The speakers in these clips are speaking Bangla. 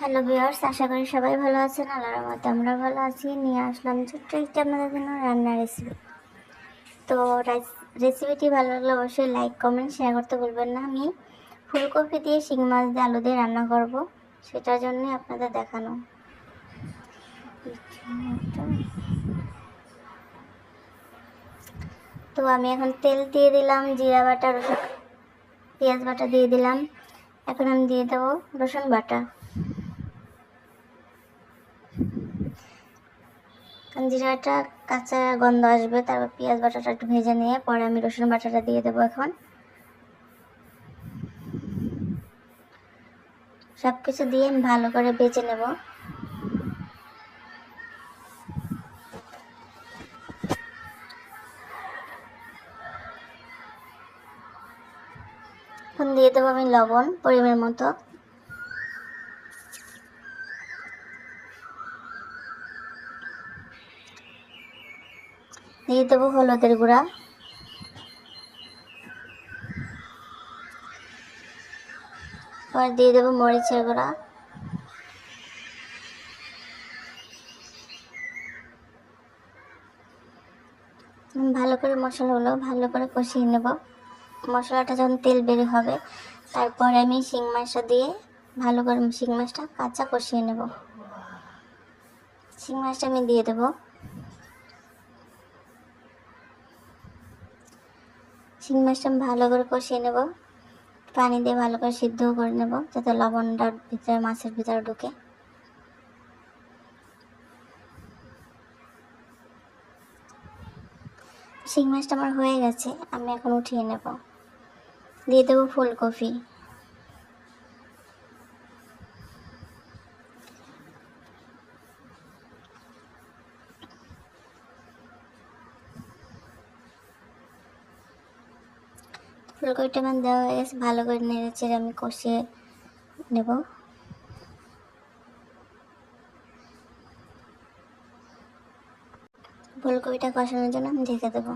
হ্যালো ভিউয়ার্স, আশা করি সবাই ভালো আছেন। আল্লাহর রহমতে আমরা ভালো আছি। নিয়ে আসলাম ছোট্ট একটি আপনাদের জন্য রান্নার রেসিপি। তো রেসিপিটি ভালো লাগলে অবশ্যই লাইক কমেন্ট শেয়ার করতে ভুলবেন না। আমি ফুলকপি দিয়ে শিং মাছ দিয়ে আলু দিয়ে রান্না করব, সেটার জন্যই আপনাদের দেখানো। তো আমি এখন তেল দিয়ে দিলাম, জিরা বাটা, রসুন পেঁয়াজ বাটা দিয়ে দিলাম। এখন আমি দিয়ে দেবো রসুন বাটা। জিরাটা কাঁচা গন্ধ আসবে, তারপর পেঁয়াজ বাটাটা একটু ভেজে নিয়ে পরে আমি রসুন বাটাটা দিয়ে দেবো। এখন সব কিছু দিয়ে আমি ভালো করে বেজে নেব। এখন দিয়ে দেবো আমি লবণ পরিমাণ মতো। দিয়ে দেবো হলুদের গুঁড়া। পরে দিয়ে দেবো মরিচের গুঁড়া। ভালো করে মশলাগুলো ভালো করে কষিয়ে নেব। মশলাটা যখন তেল বের হবে তারপরে আমি শিং মাছটা দিয়ে ভালো করে শিং মাছটা কাঁচা কষিয়ে নেব। শিং মাছটা আমি দিয়ে দেবো। শিং মাছটা আমি ভালো করে কষিয়ে নেব, পানি দিয়ে ভালো করে সিদ্ধ করে নেব যাতে লবণটা ভিতরে মাছের ভিতরে ঢুকে। শিং মাছটা আমার হয়ে গেছে, আমি এখন উঠিয়ে নেব। দিয়ে দেবো ফুলকপি। ফুলকপিটা আমার দেওয়া হয়ে গেছে, ভালো করে নেড়ে চেড়ে আমি কষিয়ে নেব। ফুলকপিটা কষানোর জন্য আমি ঢেকে দেবো।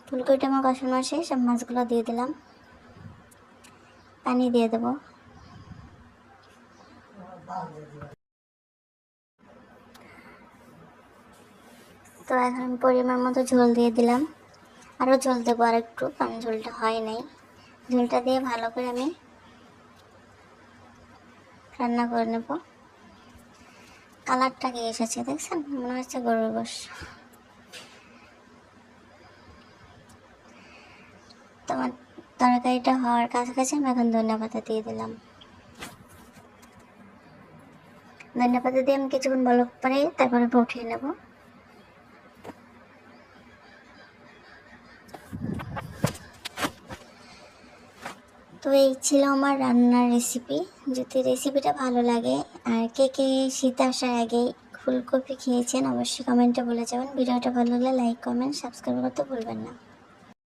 ফুলকপিটা আমার কষানো শেষ, সব মাছগুলো দিয়ে দিলাম, পানি দিয়ে দেবো। তো এখন পরিমাণ মতো ঝোল দিয়ে দিলাম, আরও ঝোল দেবো আর একটু, কারণ ঝোলটা হয় নাই। ঝোলটা দিয়ে ভালো করে আমি রান্না করে নেব। কালারটা কি এসেছে দেখছেন, মনে হচ্ছে গরুর গোশ। তোমার তরকারিটা হওয়ার কাছাকাছি আমি এখন ধনেপাতা দিয়ে দিলাম। ধনেপাতা দিয়ে আমি কিছুক্ষণ বলক পরে তারপরে উঠিয়ে নেব। তো এই ছিল আমার রান্নার রেসিপি। যদি রেসিপিটা ভালো লাগে আর কে কে শীত আসার আগেই ফুলকপি খেয়েছেন অবশ্যই কমেন্টে বলে যাবেন। ভিডিওটা ভালো লাগলে লাইক কমেন্ট সাবস্ক্রাইব করতে ভুলবেন না।